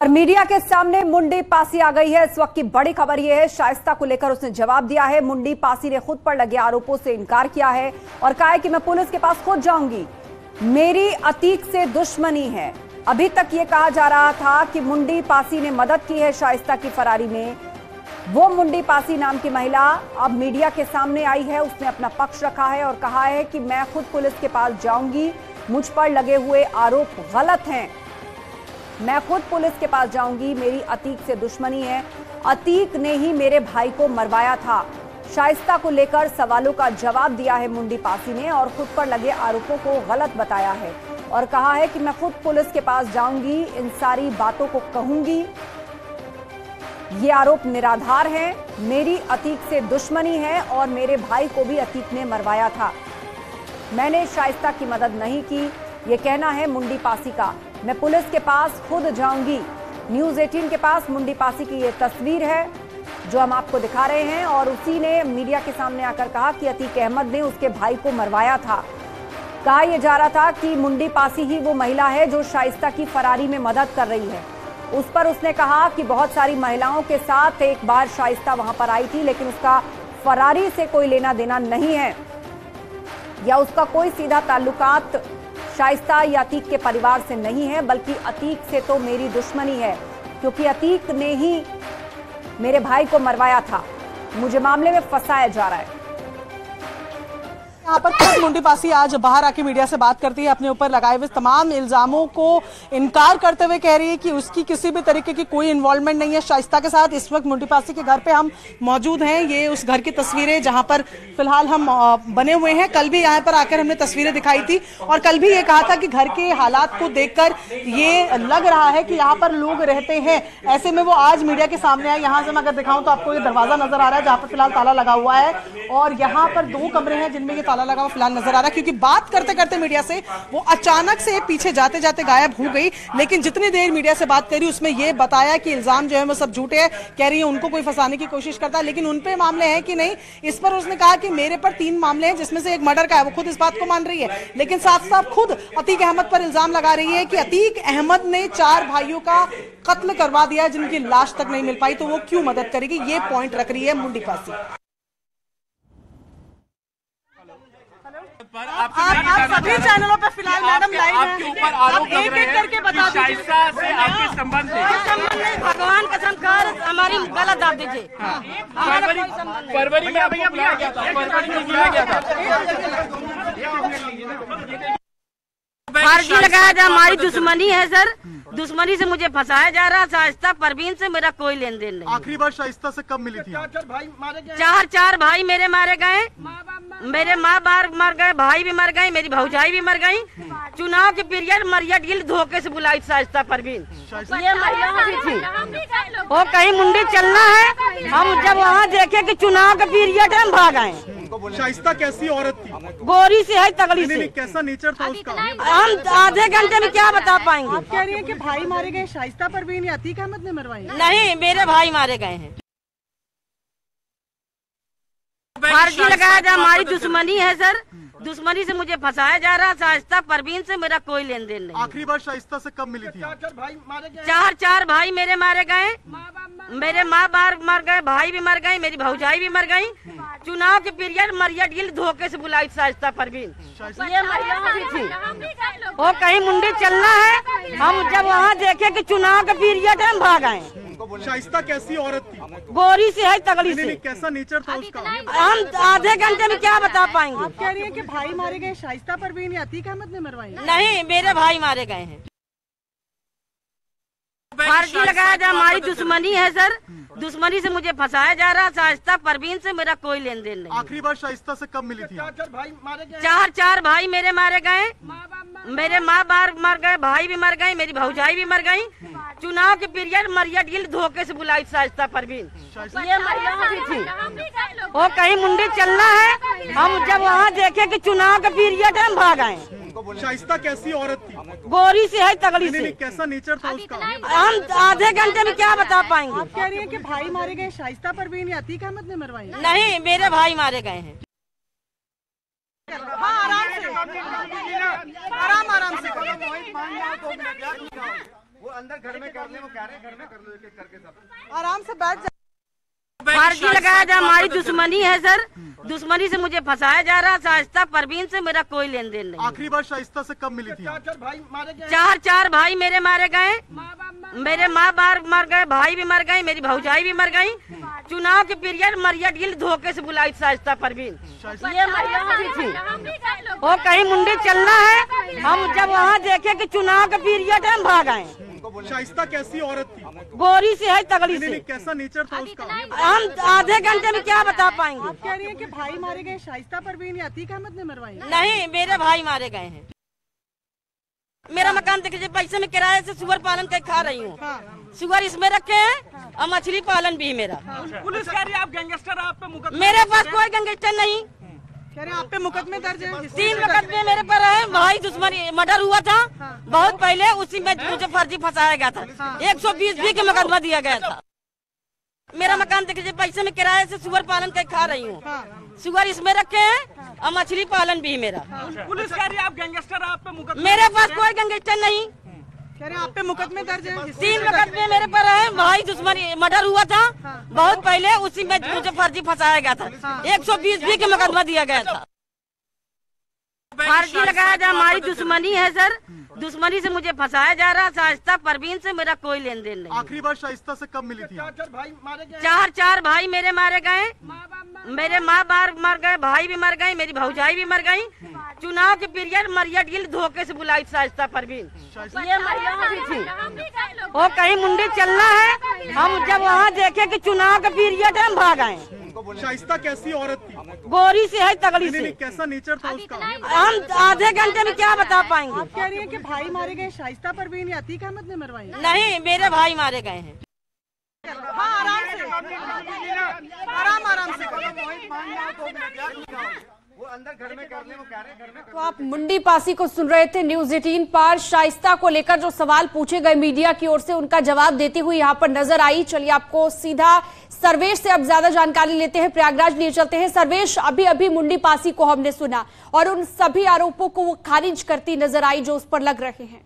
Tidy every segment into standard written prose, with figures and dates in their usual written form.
और मीडिया के सामने मुंडी पासी आ गई है। इस वक्त की बड़ी खबर यह है, शाइस्ता को लेकर उसने जवाब दिया है। मुंडी पासी ने खुद पर लगे आरोपों से इनकार किया है और कहा है कि मैं पुलिस के पास खुद जाऊंगी, मेरी अतीक से दुश्मनी है। अभी तक ये कहा जा रहा था कि मुंडी पासी ने मदद की है शाइस्ता की फरारी में। वो मुंडी पासी नाम की महिला अब मीडिया के सामने आई है। उसने अपना पक्ष रखा है और कहा है कि मैं खुद पुलिस के पास जाऊंगी, मुझ पर लगे हुए आरोप गलत हैं, मैं खुद पुलिस के पास जाऊंगी, मेरी अतीक से दुश्मनी है, अतीक ने ही मेरे भाई को मरवाया था। शाइस्ता को लेकर सवालों का जवाब दिया है मुंडी पासी ने और खुद पर लगे आरोपों को गलत बताया है और कहा है कि मैं खुद पुलिस के पास जाऊंगी, इन सारी बातों को कहूंगी, ये आरोप निराधार हैं, मेरी अतीक से दुश्मनी है और मेरे भाई को भी अतीक ने मरवाया था, मैंने शाइस्ता की मदद नहीं की, ये कहना है मुंडी पासी का। मैं पुलिस के पास खुद जाऊंगी। न्यूज़ 18 के पास मुंडी पासी की ये तस्वीर है जो हम आपको दिखा रहे हैं और उसी ने मीडिया के सामने आकर कहा कि अतीक अहमद ने उसके भाई को मरवाया था। कहा यह जा रहा था कि मुंडी पासी ही वो महिला है जो शाइस्ता की फरारी में मदद कर रही है। उस पर उसने कहा कि बहुत सारी महिलाओं के साथ एक बार शाइस्ता वहां पर आई थी, लेकिन उसका फरारी से कोई लेना देना नहीं है या उसका कोई सीधा ताल्लुकात शाइस्ता या अतीक के परिवार से नहीं है, बल्कि अतीक से तो मेरी दुश्मनी है क्योंकि अतीक ने ही मेरे भाई को मरवाया था, मुझे मामले में फंसाया जा रहा है। यहाँ पर खुद मुंडी पासी आज बाहर आके मीडिया से बात करती है, अपने ऊपर लगाए हुए तमाम इल्जामों को इनकार करते हुए कह रही है कि उसकी किसी भी तरीके की कोई इन्वॉल्वमेंट नहीं है शाइस्ता के साथ। इस वक्त मुंडी पासी के घर पे हम मौजूद हैं। ये उस घर की तस्वीरें जहां पर फिलहाल हम बने हुए हैं। कल भी यहाँ पर आकर हमने तस्वीरें दिखाई थी और कल भी ये कहा था कि घर के हालात को देखकर ये लग रहा है कि यहाँ पर लोग रहते हैं। ऐसे में वो आज मीडिया के सामने आए। यहाँ से मैं अगर दिखाऊं तो आपको ये दरवाजा नजर आ रहा है जहाँ पर फिलहाल ताला लगा हुआ है और यहाँ पर 2 कमरे हैं जिनमें ये ताला लगा हुआ फिलहाल नजर आ रहा है, क्योंकि बात करते करते मीडिया से वो अचानक से पीछे जाते जाते गायब हो गई। लेकिन जितनी देर मीडिया से बात करी उसमें ये बताया कि इल्जाम जो है वो सब झूठे हैं। कह रही है उनको कोई फंसाने की कोशिश करता है, लेकिन उन पे मामले हैं कि नहीं, इस पर उसने कहा कि मेरे पर 3 मामले हैं जिसमें से एक मर्डर का है। वो खुद इस बात को मान रही है, लेकिन साथ साथ खुद अतीक अहमद पर इल्जाम लगा रही है कि अतीक अहमद ने 4 भाइयों का कत्ल करवा दिया जिनकी लाश तक नहीं मिल पाई, तो वो क्यों मदद करेगी, ये पॉइंट रख रही है मुंडी पासी। आप सभी चैनलों पे फिलहाल मैडम लाइव हैं, ऊपर आरोप लग रहे हैं करके बता दीजिए शाइस्ता से आपके संबंध है। भगवान कसम कर हमारी गलत दाब दीजिए। फरवरी में आपको बुलाया गया था, फरवरी में बुलाया गया था। फार्जी लगाया जा, हमारी दुश्मनी है सर, दुश्मनी से मुझे फंसाया जा रहा। शाइस्ता परवीन से मेरा कोई लेन देन नहीं। आखिरी बार शाइस्ता से कब मिली थी? 4 भाई मेरे मारे गए, मेरे माँ बाप मर गए, भाई भी मर गई, मेरी भौजाई भी मर गई। चुनाव के पीरियड मरिया गिल धोखे से बुलाई शाइस्ता परवीन, ये महिलाएं भी थी। वो कहीं मुंडी चलना है, हम जब वहाँ देखे कि चुनाव का पीरियड है हम भाग आए। शाइस्ता कैसी औरत थी? गोरी से है, तगड़ी से। कैसा नेचर था उसका? हम आधे घंटे में क्या बता पाएंगे। आप कह रही है कि भाई मारे गए शाइस्ता परवीन या अतीक अहमद ने मरवाई? नहीं, मेरे भाई मारे गए हैं। फार्जी लगाया जा, हमारी दुश्मनी है सर, दुश्मनी से मुझे फंसाया जा रहा। शाइस्ता परवीन से मेरा कोई लेन देन नहीं। आखिरी बार शाइस्ता से कब मिली थी? 4 भाई मेरे मारे गए, मेरे माँ बाप मर गए, भाई भी मर गई, मेरी भौजाई भी मर गई। चुनाव के पीरियड मरिया गिल धोखे से बुलाई शाइस्ता परवीन, ये महिलाएं भी थी। वो कहीं मुंडी चलना है, हम जब वहाँ देखे कि चुनाव का पीरियड है हम भाग आए। शाइस्ता कैसी औरत थी? गोरी से है, तगड़ी से। कैसा नेचर था उसका? हम आधे घंटे में क्या बता पाएंगे। आप कह रही है कि भाई मारे गए शाइस्ता परवीन या अतीक अहमद ने मरवाई? नहीं, मेरे भाई मारे गए हैं। फार्जी लगाया जा, हमारी दुश्मनी है सर, दुश्मनी से मुझे फंसाया जा रहा। शाइस्ता परवीन से मेरा कोई लेन देन नहीं। आखिरी बार शाइस्ता से कब मिली थी? 4 भाई मेरे मारे गए, मेरे माँ बाप मर गए, भाई भी मर गई, मेरी भौजाई भी मर गई। चुनाव के पीरियड मरिया गिल धोखे से बुलाई शाइस्ता परवीन, ये महिलाएं भी थी। वो कहीं मुंडी चलना है, हम जब वहाँ देखे कि चुनाव का पीरियड है हम भाग आए। शाइस्ता कैसी औरत थी? गोरी से है, तगड़ी से। कैसा नेचर था उसका? हम आधे घंटे में क्या बता पाएंगे। आप कह रही है कि भाई मारे गए शाइस्ता परवीन या अतीक अहमद ने मरवाई? नहीं, मेरे भाई मारे गए हैं। आराम से वो अंदर घर में कर ले, वो कह रहे हैं घर में कर लो, एक-एक करके सब आराम से बैठ जा। फर्जी लगाया जा, हमारी दुश्मनी है सर, दुश्मनी से मुझे फंसाया जा रहा। शाइस्ता परवीन से मेरा कोई लेन देन नहीं। आखिरी बार शाइस्ता से कब मिली थी? चार भाई मेरे मारे गए, मेरे माँ बाप मर गए, भाई भी मर गई, मेरी भौजाई भी मर गई। चुनाव के पीरियड मरिया गिल धोखे से बुलाई शाइस्ता परवीन, ये मरिया भी थी। वो कहीं मुंडी चलना है, हम जब वहाँ देखे कि चुनाव का पीरियड है, हम भाग आए। शाइस्ता कैसी औरत थी? गोरी से है, तगड़ी से। कैसा नेचर था उसका? हम आधे घंटे में क्या बता पाएंगे। आप कह रही हैं कि भाई मारे गए शाइस्ता परवीन या अतीक अहमद ने मरवाई? नहीं, मेरे भाई मारे गए हैं। मेरा मकान देख लीजिए, पैसे में किराए से सुअर पालन कर खा रही हूँ। सुअर इसमें रखे हैं और मछली पालन भी मेरा। पुलिस कह रही है आप गैंगस्टर, आप पे मुकदमा। मेरे पास कोई गैंगस्टर नहीं। कह रहे हैं आप पे मुकदमे दर्ज है? 3 मुकदमे मेरे पर है। भाई दुश्मनी मर्डर हुआ था बहुत पहले, उसी में मुझे फर्जी फंसाया गया था। 120 भी का मुकदमा दिया गया था। मेरा मकान देख लीजिए, पैसे में किराए से सुअर पालन कर खा रही हूँ। सुअर इसमें रखे हैं और मछली पालन भी मेरा। पुलिस कह रही है आप गैंगस्टर, आप पे मुकदमा। मेरे पास कोई गैंगस्टर नहीं। कह रहे हैं आप पे मुकदमे दर्ज है? 3 मुकदमे मेरे पर है। भाई दुश्मनी मर्डर हुआ था बहुत पहले, उसी में मुझे फर्जी फंसाया गया था। 120 भी का मुकदमा दिया गया था। फर्जी लगाया जा, हमारी दुश्मनी है सर, दुश्मनी से मुझे फंसाया जा रहा। शाइस्ता परवीन से मेरा कोई लेन देन नहीं। आखिरी बार शाइस्ता से कब मिली थी? चार भाई मेरे मारे गए, मेरे माँ बाप मर गए, भाई भी मर गई, मेरी भौजाई भी मर गई। चुनाव के पीरियड मरिया गिल धोखे से बुलाई शाइस्ता परवीन, ये मरिया भी थी। वो कहीं मुंडी चलना है, हम जब वहाँ देखे कि चुनाव का पीरियड है, हम भाग आए। शाइस्ता कैसी औरत थी? गोरी से है, तगड़ी से। कैसा नेचर था उसका? हम आधे घंटे में क्या बता पाएंगे। आप कह रही हैं कि भाई मारे गए शाइस्ता परवीन या अतीक अहमद ने मरवाई? नहीं, मेरे भाई मारे गए हैं। हाँ, आराम से, आराम से। वो अंदर घर में कर ले, वो कह रहे हैं घर में। तो आप मुंडी पासी को सुन रहे थे न्यूज 18 पर। शाइस्ता को लेकर जो सवाल पूछे गए मीडिया की ओर से, उनका जवाब देती हुई यहाँ पर नजर आई। चलिए आपको सीधा सर्वेश से अब ज्यादा जानकारी लेते हैं, प्रयागराज लिए चलते हैं। सर्वेश, अभी अभी मुंडी पासी को हमने सुना और उन सभी आरोपों को वो खारिज करती नजर आई जो उस पर लग रहे हैं।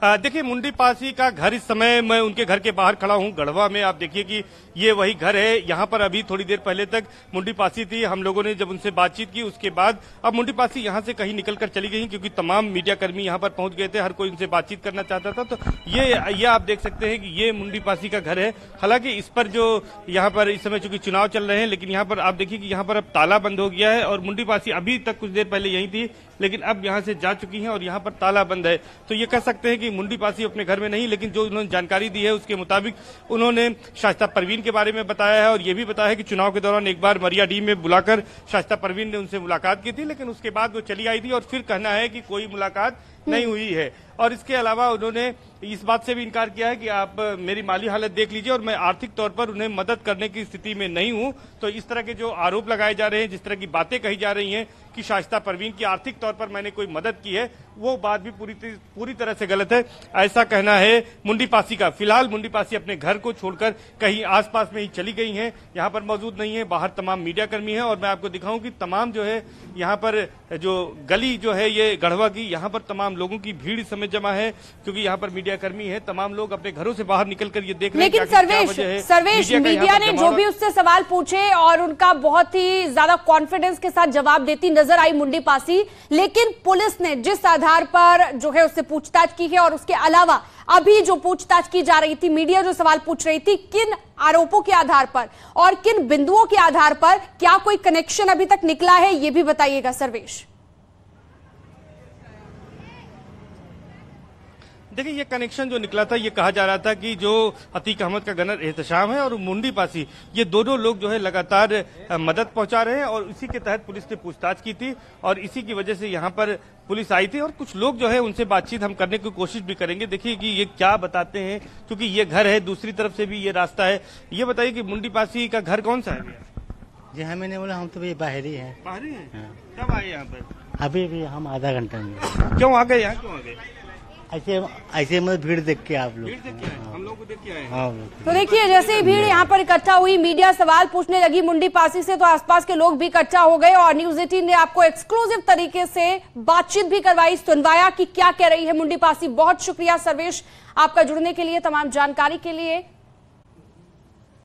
देखिए, मुंडी पासी का घर इस समय मैं उनके घर के बाहर खड़ा हूं, गढ़वा में। आप देखिए कि ये वही घर है। यहाँ पर अभी थोड़ी देर पहले तक मुंडी पासी थी। हम लोगों ने जब उनसे बातचीत की, उसके बाद अब मुंडी पासी यहाँ से कहीं निकलकर चली गई, क्योंकि तमाम मीडिया कर्मी यहाँ पर पहुंच गए थे। हर कोई उनसे बातचीत करना चाहता था। तो ये आप देख सकते हैं कि ये मुंडी पासी का घर है। हालांकि इस पर जो यहाँ पर इस समय चूंकि चुनाव चल रहे हैं, लेकिन यहाँ पर आप देखिए कि यहाँ पर अब ताला बंद हो गया है और मुंडी पासी अभी तक कुछ देर पहले यही थी, लेकिन अब यहाँ से जा चुकी हैं और यहाँ पर ताला बंद है। तो ये कह सकते हैं कि मुंडी पासी अपने घर में नहीं, लेकिन जो उन्होंने जानकारी दी है उसके मुताबिक उन्होंने शाइस्ता परवीन के बारे में बताया है और ये भी बताया है कि चुनाव के दौरान एक बार मरिया डी में बुलाकर शाइस्ता परवीन ने उनसे मुलाकात की थी, लेकिन उसके बाद वो चली आई थी और फिर कहना है कि कोई मुलाकात नहीं हुई है। और इसके अलावा उन्होंने इस बात से भी इनकार किया है कि आप मेरी माली हालत देख लीजिए और मैं आर्थिक तौर पर उन्हें मदद करने की स्थिति में नहीं हूं। तो इस तरह के जो आरोप लगाए जा रहे हैं, जिस तरह की बातें कही जा रही हैं कि शाइस्ता परवीन की आर्थिक तौर पर मैंने कोई मदद की है, वो बात भी पूरी तरह से गलत है, ऐसा कहना है मुंडी पासी का। फिलहाल मुंडी पासी अपने घर को छोड़कर कहीं आसपास में ही चली गई हैं, यहाँ पर मौजूद नहीं है। बाहर तमाम मीडिया कर्मी हैं और मैं आपको दिखाऊं कि तमाम जो है यहाँ पर जो गली जो है ये गढ़वा की, यहाँ पर तमाम लोगों की भीड़ इस समय जमा है, क्योंकि यहाँ पर मीडिया कर्मी है। तमाम लोग अपने घरों से बाहर निकलकर ये देख रहे हैं। लेकिन सर्वेश मीडिया ने जो भी उससे सवाल पूछे और उनका बहुत ही ज्यादा कॉन्फिडेंस के साथ जवाब देती नजर आई मुंडी पासी, लेकिन पुलिस ने जिस आधार पर जो है उससे पूछताछ की है और उसके अलावा अभी जो पूछताछ की जा रही थी, मीडिया जो सवाल पूछ रही थी, किन आरोपों के आधार पर और किन बिंदुओं के आधार पर, क्या कोई कनेक्शन अभी तक निकला है, ये भी बताइएगा सर्वेश। देखिए, ये कनेक्शन जो निकला था, ये कहा जा रहा था कि जो अतीक अहमद का गनर एहतशाम है और मुंडी पासी, ये दोनों लोग जो है लगातार मदद पहुंचा रहे हैं और इसी के तहत पुलिस ने पूछताछ की थी और इसी की वजह से यहाँ पर पुलिस आई थी और कुछ लोग जो है उनसे बातचीत हम करने की कोशिश भी करेंगे। देखिए कि ये क्या बताते हैं, क्योंकि ये घर है, दूसरी तरफ से भी ये रास्ता है। ये बताइए कि मुंडी पासी का घर कौन सा है? जी हाँ, मैंने बोला हम तो भी बाहरी हैं। बाहरी हैं? कब आए यहाँ पर? अभी हम आधा घंटा में। क्यों आ गए यहाँ, क्यों आ गए? ऐसे मतलब भीड़ देख के आप लोग। भीड़ देख के आए? हम लोगों को देख के आए हैं। हाँ तो देखिए, जैसे ही भीड़ यहाँ पर इकट्ठा हुई, मीडिया सवाल पूछने लगी मुंडी पासी से, तो आसपास के लोग भी इकट्ठा हो गए और न्यूज़ 18 ने आपको एक्सक्लूसिव तरीके से बातचीत भी करवाई, सुनवाया कि क्या कह रही है मुंडी पासी। बहुत शुक्रिया सर्वेश आपका जुड़ने के लिए, तमाम जानकारी के लिए।